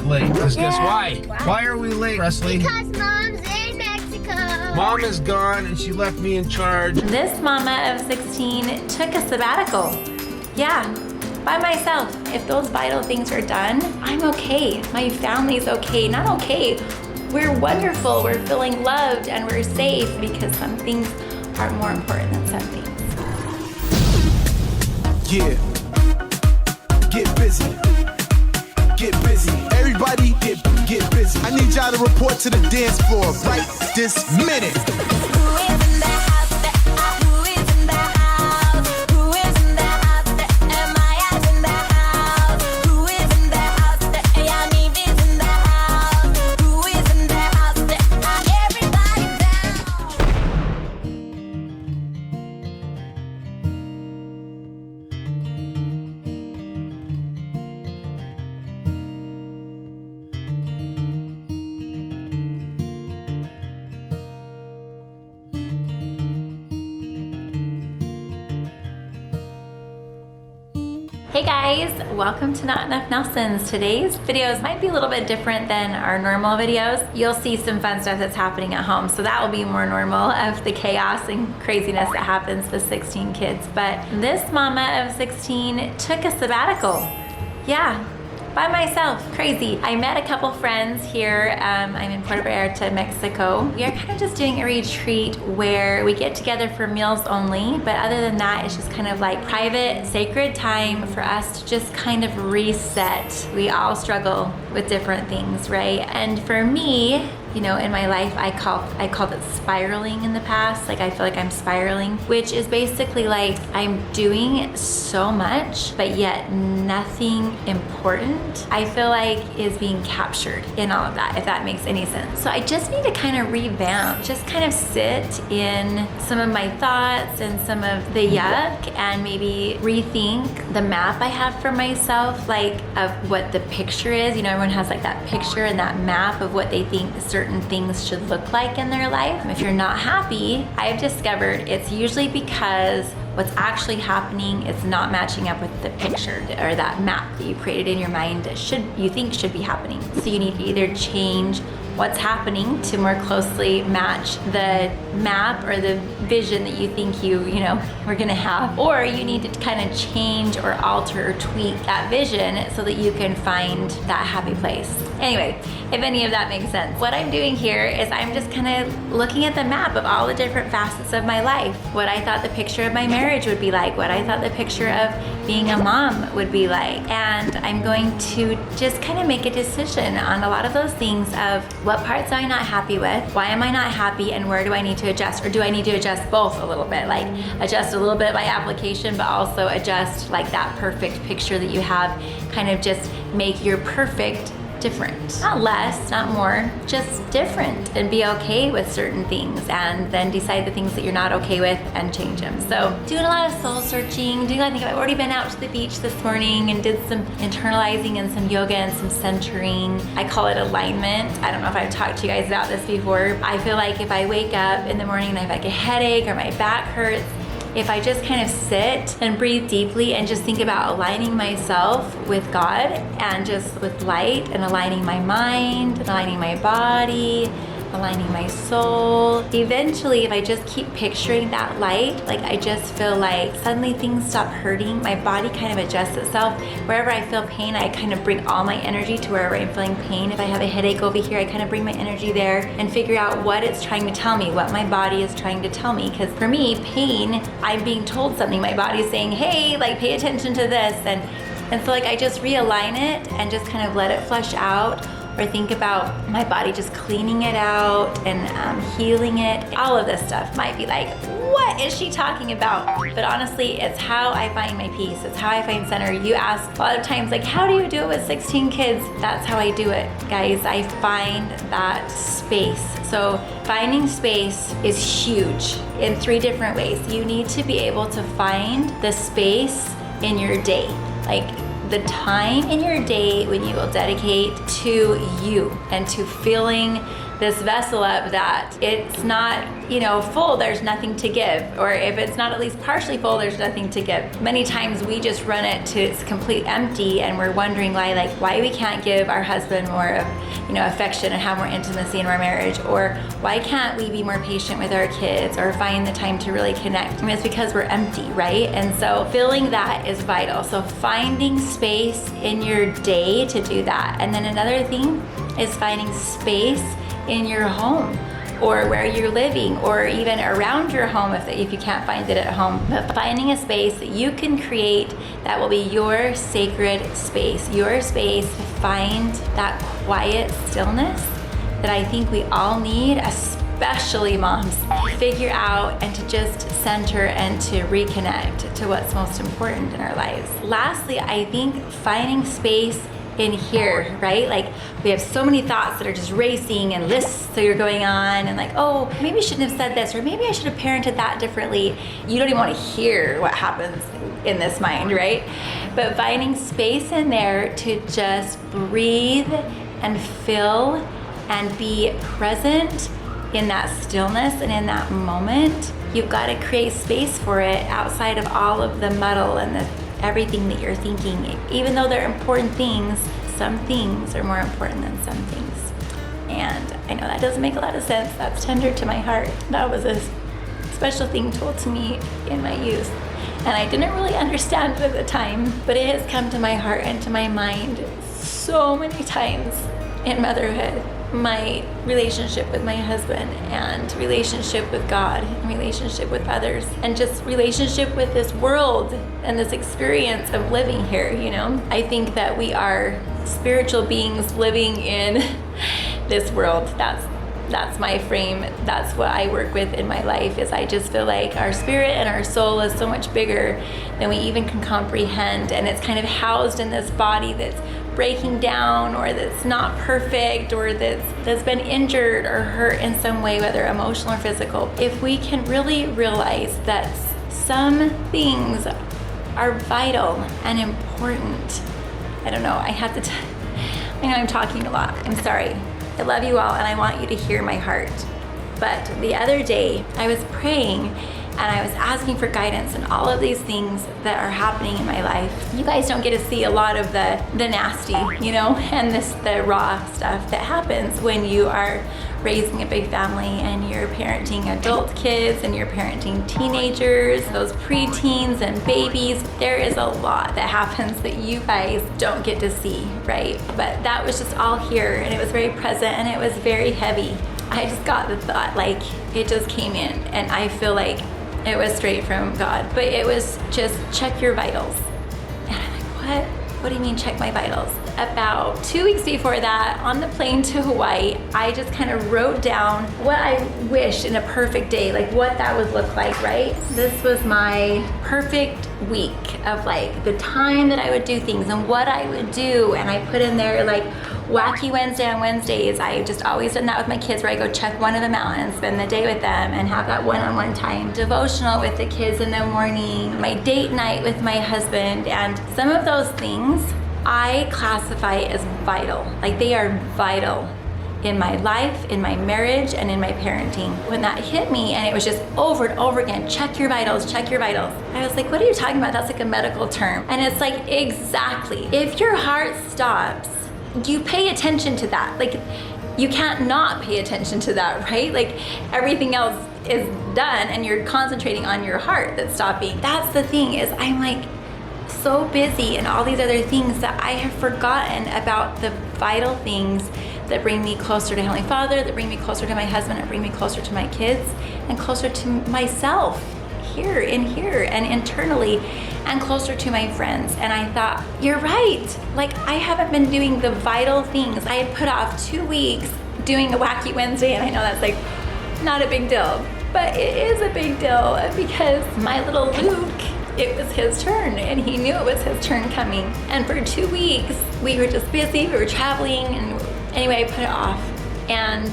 bit late. Because guess why? Why are we late, Presley? Because Mom's in Mexico. Mom is gone and she left me in charge. This mama of 16 took a sabbatical. Yeah, by myself. If those vital things are done, I'm okay. My family's okay. Not okay. We're wonderful. We're feeling loved and we're safe because some things are more important than some things. Yeah. Get busy. Get busy. Everybody get busy. I need y'all to report to the dance floor right this minute. Hey guys, welcome to Not Enough Nelsons. Today's videos might be a little bit different than our normal videos. You'll see some fun stuff that's happening at home, so that will be more normal of the chaos and craziness that happens with 16 kids. But this mama of 16 took a sabbatical. Yeah, by myself, crazy. I met a couple friends here. I'm in Puerto Vallarta, Mexico. We are kind of just doing a retreat where we get together for meals only, but other than that, it's just kind of like private, sacred time for us to just kind of reset. We all struggle with different things, right? And for me, you know, in my life, I called it spiraling in the past. Like I feel like I'm spiraling, which is basically like I'm doing so much, but yet nothing important, I feel like is being captured in all of that, if that makes any sense. So I just need to kind of revamp, just kind of sit in some of my thoughts and some of the yuck and maybe rethink the map I have for myself, like of what the picture is. You know, everyone has like that picture and that map of what they think certain things should look like in their life. If you're not happy, I've discovered it's usually because what's actually happening is not matching up with the picture or that map that you created in your mind that you think should be happening. So you need to either change what's happening to more closely match the map or the vision that you think you know, we're gonna have, or you need to kind of change or alter or tweak that vision so that you can find that happy place. Anyway, if any of that makes sense. What I'm doing here is I'm just kind of looking at the map of all the different facets of my life. What I thought the picture of my marriage would be like, what I thought the picture of being a mom would be like. And I'm going to just kind of make a decision on a lot of those things of what parts am I not happy with, why am I not happy, and where do I need to adjust? Or do I need to adjust both a little bit? Like adjust a little bit by application, but also adjust like that perfect picture that you have, kind of just make your perfect different. Not less, not more, just different, and be okay with certain things and then decide the things that you're not okay with and change them. So doing a lot of soul searching, doing, I think I've already been out to the beach this morning and did some internalizing and some yoga and some centering. I call it alignment. I don't know if I've talked to you guys about this before. I feel like if I wake up in the morning and I have like a headache or my back hurts, if I just kind of sit and breathe deeply and just think about aligning myself with God and just with light and aligning my mind, aligning my body, aligning my soul. Eventually, if I just keep picturing that light, like I just feel like suddenly things stop hurting. My body kind of adjusts itself. Wherever I feel pain, I kind of bring all my energy to wherever I'm feeling pain. If I have a headache over here, I kind of bring my energy there and figure out what it's trying to tell me, what my body is trying to tell me. Because for me, pain, I'm being told something. My body is saying, hey, like pay attention to this. And so like I just realign it and just kind of let it flush out, or think about my body just cleaning it out and healing it. All of this stuff might be like, what is she talking about? But honestly, it's how I find my peace. It's how I find center. You ask a lot of times, like, how do you do it with 16 kids? That's how I do it, guys. I find that space. So finding space is huge in 3 different ways. You need to be able to find the space in your day. Like the time in your day when you will dedicate to you and to feeling this vessel up that it's not, you know, full, there's nothing to give. Or if it's not at least partially full, there's nothing to give. Many times we just run it to its complete empty, and we're wondering why we can't give our husband more of, you know, affection and have more intimacy in our marriage, or why can't we be more patient with our kids or find the time to really connect. I mean, it's because we're empty, right? And so filling that is vital. So finding space in your day to do that. And then another thing is finding space in your home or where you're living, or even around your home if you can't find it at home. But finding a space that you can create that will be your sacred space, your space to find that quiet stillness that I think we all need, especially moms, figure out and to just center and to reconnect to what's most important in our lives. Lastly, I think finding space in here, right? Like we have so many thoughts that are just racing and lists that are going on, and like, oh, maybe I shouldn't have said this, or maybe I should have parented that differently. You don't even want to hear what happens in this mind, right? But finding space in there to just breathe and fill and be present in that stillness and in that moment. You've got to create space for it outside of all of the muddle and everything that you're thinking. Even though they're important things, some things are more important than some things. And I know that doesn't make a lot of sense. That's tender to my heart. That was a special thing told to me in my youth. And I didn't really understand it at the time, but it has come to my heart and to my mind so many times in motherhood. My relationship with my husband, and relationship with God, and relationship with others, and just relationship with this world and this experience of living here, you know? I think that we are spiritual beings living in this world. That's my frame. That's what I work with in my life, is I just feel like our spirit and our soul is so much bigger than we even can comprehend, and it's kind of housed in this body that's breaking down, or that's not perfect, or that's been injured or hurt in some way, whether emotional or physical. If we can really realize that some things are vital and important. I don't know, I know I'm talking a lot, I'm sorry. I love you all and I want you to hear my heart. But the other day I was praying and I was asking for guidance and all of these things that are happening in my life. You guys don't get to see a lot of the nasty, you know, and the raw stuff that happens when you are raising a big family and you're parenting adult kids and you're parenting teenagers, those preteens and babies. There is a lot that happens that you guys don't get to see, right? But that was just all here, and it was very present and it was very heavy. I just got the thought, like, it just came in, and I feel like it was straight from God, but it was just check your vitals. And I'm like, what? What do you mean check my vitals? About 2 weeks before that, on the plane to Hawaii, I just kind of wrote down what I wish in a perfect day, like what that would look like, right? This was my perfect week of like the time that I would do things and what I would do. And I put in there like Wacky Wednesday on Wednesdays. I just always done that with my kids, where I go check one of them out and spend the day with them and have that one-on-one time. Devotional with the kids in the morning, my date night with my husband, and some of those things I classify as vital. Like, they are vital in my life, in my marriage, and in my parenting. When that hit me, and it was just over and over again, check your vitals, check your vitals. I was like, what are you talking about? That's like a medical term. And it's like, exactly. If your heart stops, you pay attention to that. Like, you can't not pay attention to that, right? Like, everything else is done and you're concentrating on your heart that's stopping. That's the thing, is I'm like so busy and all these other things that I have forgotten about the vital things that bring me closer to Heavenly Father, that bring me closer to my husband, that bring me closer to my kids, and closer to myself here and internally, and closer to my friends. And I thought, you're right. Like, I haven't been doing the vital things. I had put off 2 weeks doing a Wacky Wednesday, and I know that's like not a big deal, but it is a big deal, because my little Luke, it was his turn, and he knew it was his turn coming. And for 2 weeks, we were just busy, we were traveling, and anyway, I put it off. And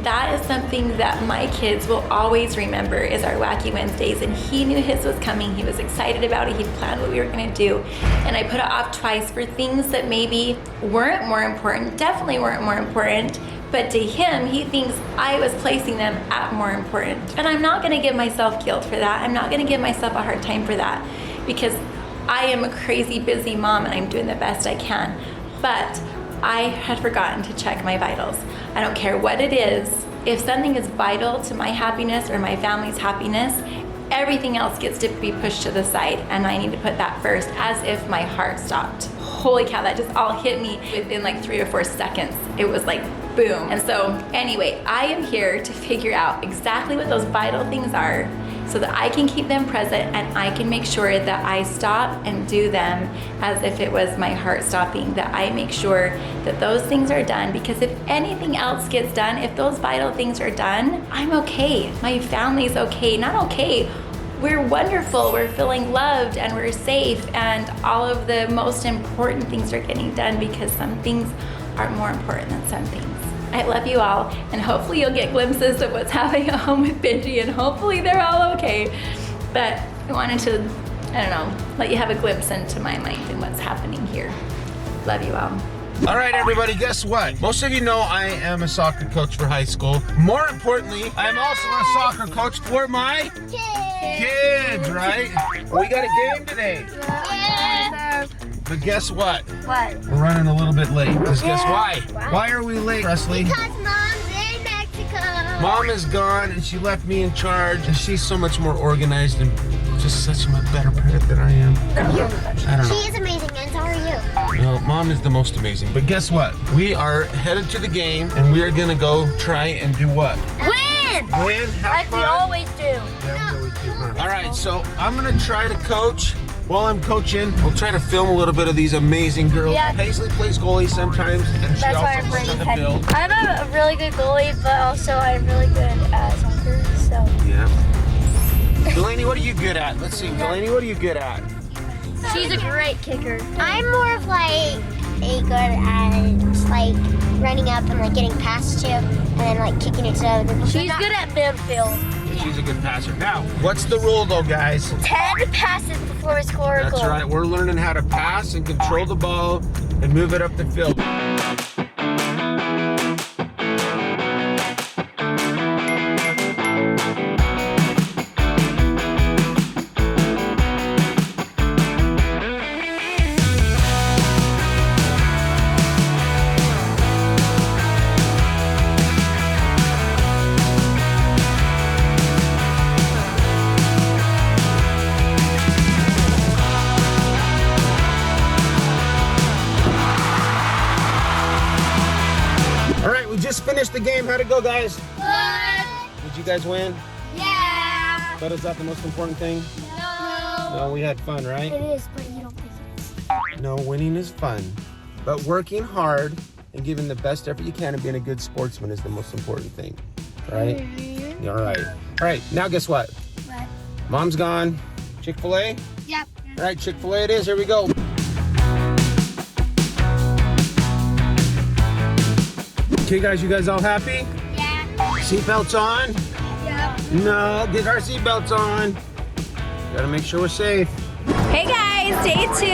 that is something that my kids will always remember, is our Wacky Wednesdays. And he knew his was coming. He was excited about it. He planned what we were gonna do. And I put it off twice for things that maybe weren't more important, definitely weren't more important, But to him, he thinks I was placing them at more important. And I'm not gonna give myself guilt for that. I'm not gonna give myself a hard time for that, because I am a crazy busy mom and I'm doing the best I can. But I had forgotten to check my vitals. I don't care what it is. If something is vital to my happiness or my family's happiness, everything else gets to be pushed to the side, and I need to put that first, as if my heart stopped. Holy cow, that just all hit me within like 3 or 4 seconds. It was like boom. And so anyway, I am here to figure out exactly what those vital things are so that I can keep them present and I can make sure that I stop and do them as if it was my heart stopping, that I make sure that those things are done, because if anything else gets done, if those vital things are done, I'm okay. My family's okay, not okay. We're wonderful, we're feeling loved, and we're safe, and all of the most important things are getting done, because some things are more important than some things. I love you all, and hopefully you'll get glimpses of what's happening at home with Benji, and hopefully they're all okay. But I wanted to, I don't know, let you have a glimpse into my mind and what's happening here. Love you all. All right, everybody, guess what? Most of you know I am a soccer coach for high school. More importantly, I'm also a soccer coach for my kids, right? We got a game today. Yeah. But guess what? What? We're running a little bit late. Because guess why? Why are we late, Presley? Because Mom's in Mexico. Mom is gone and she left me in charge, and she's so much more organized and just such a much better parent than I am. I don't know. She is amazing, and so are you. No, Mom is the most amazing. But guess what? We are headed to the game, and we are gonna go try and do what? Win! Win? Have Like fun? we always do. Yeah, we always do, huh? All right, so I'm gonna try to coach. While I'm coaching, we'll try to film a little bit of these amazing girls. Yeah. PaisLee plays goalie sometimes, and she That's why also I'm plays playing on the field. I'm a really good goalie, but also I'm really good at soccer, so. Yeah. Delaney, what are you good at? Let's see. Delaney, what are you good at? She's a great kicker. I'm more of like a good at like running up and like getting past you and then like kicking it to other people. She's good at midfield. She's a good passer. Now, what's the rule though, guys? 10 passes before we score a That's goal. right. We're learning how to pass and control the ball and move it up the field. Just finished the game. How'd it go, guys? Good. Did you guys win? Yeah. But is that the most important thing? No. No, we had fun, right? It is, but you don't think it is. No, winning is fun. But working hard and giving the best effort you can and being a good sportsman is the most important thing. Right? Mm-hmm. All right. All right, now guess what? What? Mom's gone. Chick-fil-A? Yep. All right, Chick-fil-A it is. Here we go. Okay, guys, you guys all happy? Yeah. Seatbelts on? Yep. No, get our seatbelts on. Gotta make sure we're safe. Hey guys, day 2.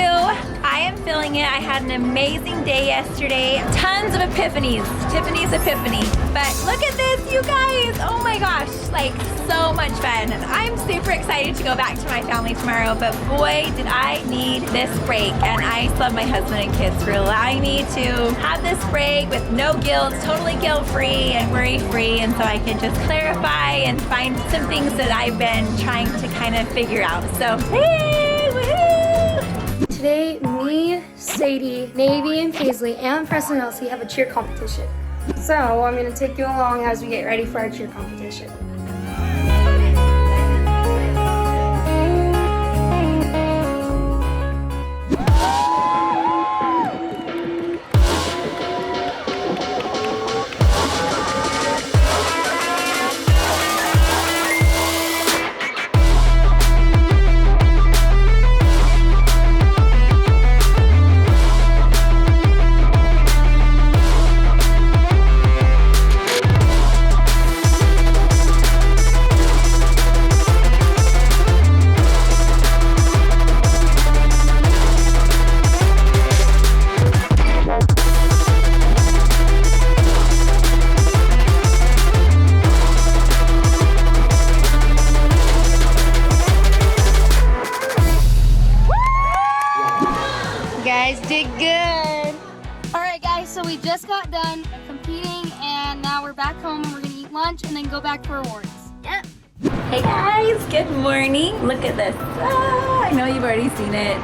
I am feeling it. I had an amazing day yesterday. Tons of epiphanies. Tiffany's epiphany. But look at this, you guys. Oh my gosh, like so much fun. I'm super excited to go back to my family tomorrow, but boy, did I need this break. And I just love my husband and kids for allowing me to have this break with no guilt, totally guilt-free and worry-free. And so I can just clarify and find some things that I've been trying to kind of figure out. So, hey, woohoo! Today, me, SaiDee, NayVee, and PaisLee, and Preston and Elsie have a cheer competition. So I'm going to take you along as we get ready for our cheer competition. so we just got done competing and now we're back home and we're gonna eat lunch and then go back for awards. Yep. Hey guys, good morning. Look at this. Ah, I know you've already seen it.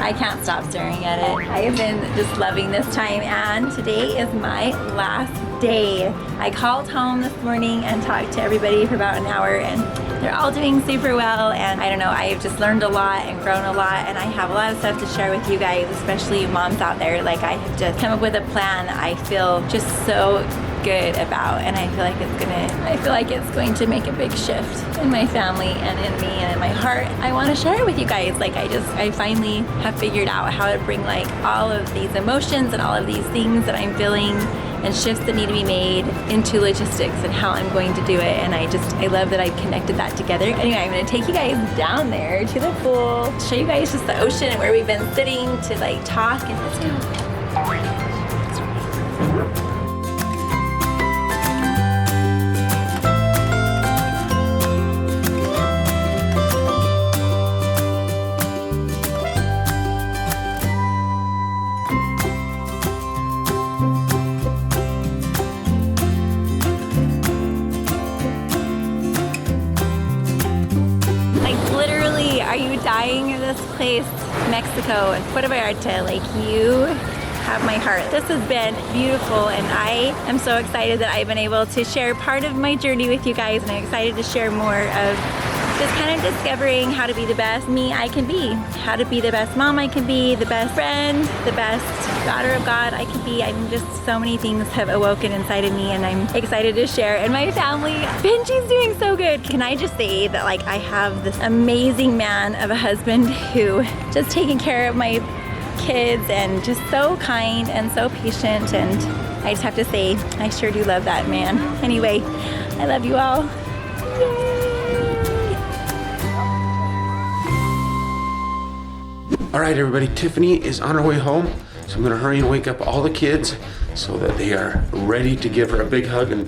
I can't stop staring at it. I have been just loving this time, and today is my last day. I called home this morning and talked to everybody for about an hour, and they're all doing super well, and I don't know, I've just learned a lot and grown a lot, and I have a lot of stuff to share with you guys, especially moms out there. Like, I have just come up with a plan I feel just so good about, and I feel like it's going to make a big shift in my family and in me and in my heart. I want to share it with you guys. Like, I finally have figured out how to bring like all of these emotions and all of these things that I'm feeling and shifts that need to be made into logistics and how I'm going to do it. And I love that I've connected that together. Anyway, I'm gonna take you guys down there to the pool, show you guys just the ocean and where we've been sitting to like talk, and let's go. Dying of this place, Mexico and Puerto Vallarta. Like, you have my heart. This has been beautiful, and I am so excited that I've been able to share part of my journey with you guys, and I'm excited to share more of just kind of discovering how to be the best me I can be, how to be the best mom I can be, the best friend, the best daughter of God I can be. I'm just, so many things have awoken inside of me, and I'm excited to share. And my family, Benji's doing so good. Can I just say that, like, I have this amazing man of a husband who just taking care of my kids and just so kind and so patient, and I just have to say, I sure do love that man. Anyway, I love you all. Yay! All right, everybody, Tiffany is on her way home, so I'm gonna hurry and wake up all the kids so that they are ready to give her a big hug and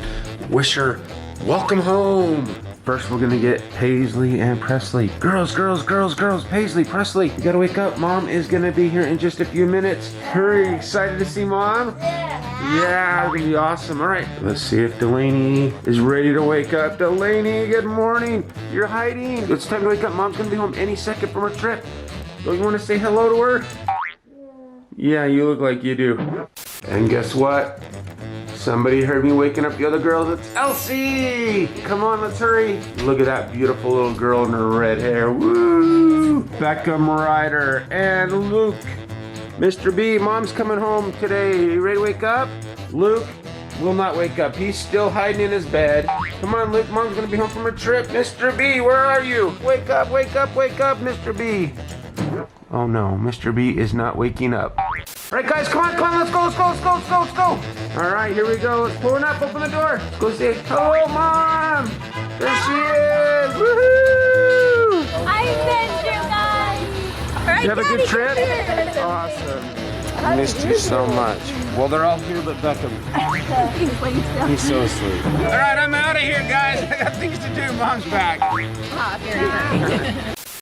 wish her welcome home. First, we're gonna get PaisLee and Presley. Girls, PaisLee, Presley, you gotta wake up. Mom is gonna be here in just a few minutes. Hurry, excited to see Mom? Yeah, it's gonna be awesome. All right, let's see if Delaney is ready to wake up. Delaney, good morning. You're hiding. It's time to wake up. Mom's gonna be home any second from her trip. Don't you want to say hello to her? Yeah, you look like you do. And guess what? Somebody heard me waking up the other girls. It's Elsie! Come on, let's hurry. Look at that beautiful little girl in her red hair. Woo! Beckham Ryder and Luke. Mr. B, Mom's coming home today. You ready to wake up? Luke will not wake up. He's still hiding in his bed. Come on, Luke. Mom's gonna be home from her trip. Mr. B, where are you? Wake up, Mr. B. Oh no, Mr. B is not waking up. All right, guys, come on, let's go. All right, here we go. It's pulling up, open the door. Let's go say, hello, Mom. There she is, woohoo. I missed you guys. All right, you have a good trip? Awesome. I missed you so much. Well, they're all here but Beckham. He's so sweet. All right, I'm out of here, guys. I got things to do. Mom's back.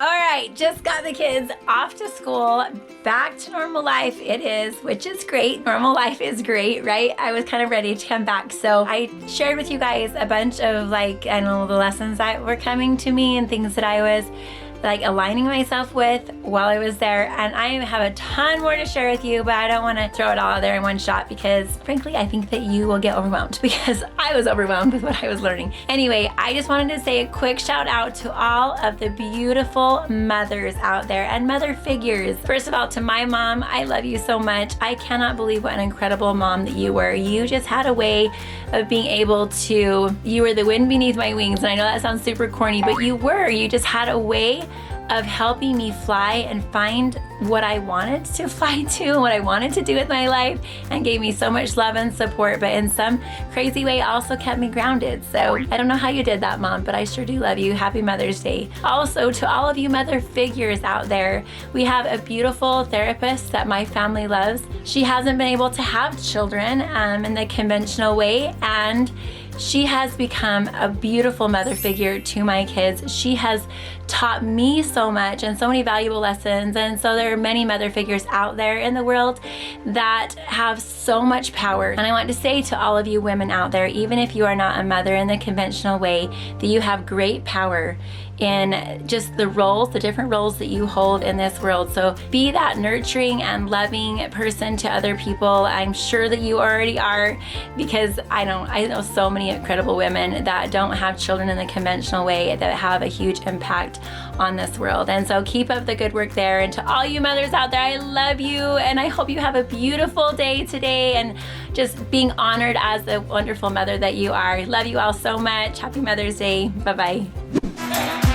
All right, just got the kids off to school, back to normal life it is, which is great. Normal life is great, right? I was kind of ready to come back. So I shared with you guys a bunch of, like, I know the lessons that were coming to me and things that I was like aligning myself with while I was there, and I have a ton more to share with you, but I don't want to throw it all out there in one shot because frankly I think that you will get overwhelmed because I was overwhelmed with what I was learning. Anyway, I just wanted to say a quick shout out to all of the beautiful mothers out there and mother figures. First of all, to my mom, I love you so much. I cannot believe what an incredible mom that you were. You just had a way of being able to, you were the wind beneath my wings, and I know that sounds super corny, but you just had a way of helping me fly and find what I wanted to fly to and what I wanted to do with my life, and gave me so much love and support, but in some crazy way also kept me grounded. So I don't know how you did that, Mom, but I sure do love you. Happy Mother's Day. Also, to all of you mother figures out there, we have a beautiful therapist that my family loves. She hasn't been able to have children in the conventional way, and She has become a beautiful mother figure to my kids. She has taught me so much and so many valuable lessons. And so there are many mother figures out there in the world that have so much power. And I want to say to all of you women out there, even if you are not a mother in the conventional way, that you have great power in just the roles, the different roles that you hold in this world. So be that nurturing and loving person to other people. I'm sure that you already are, because I know so many incredible women that don't have children in the conventional way that have a huge impact on this world. And so keep up the good work there. And to all you mothers out there, I love you, and I hope you have a beautiful day today and just being honored as the wonderful mother that you are. Love you all so much. Happy Mother's Day. Bye-bye.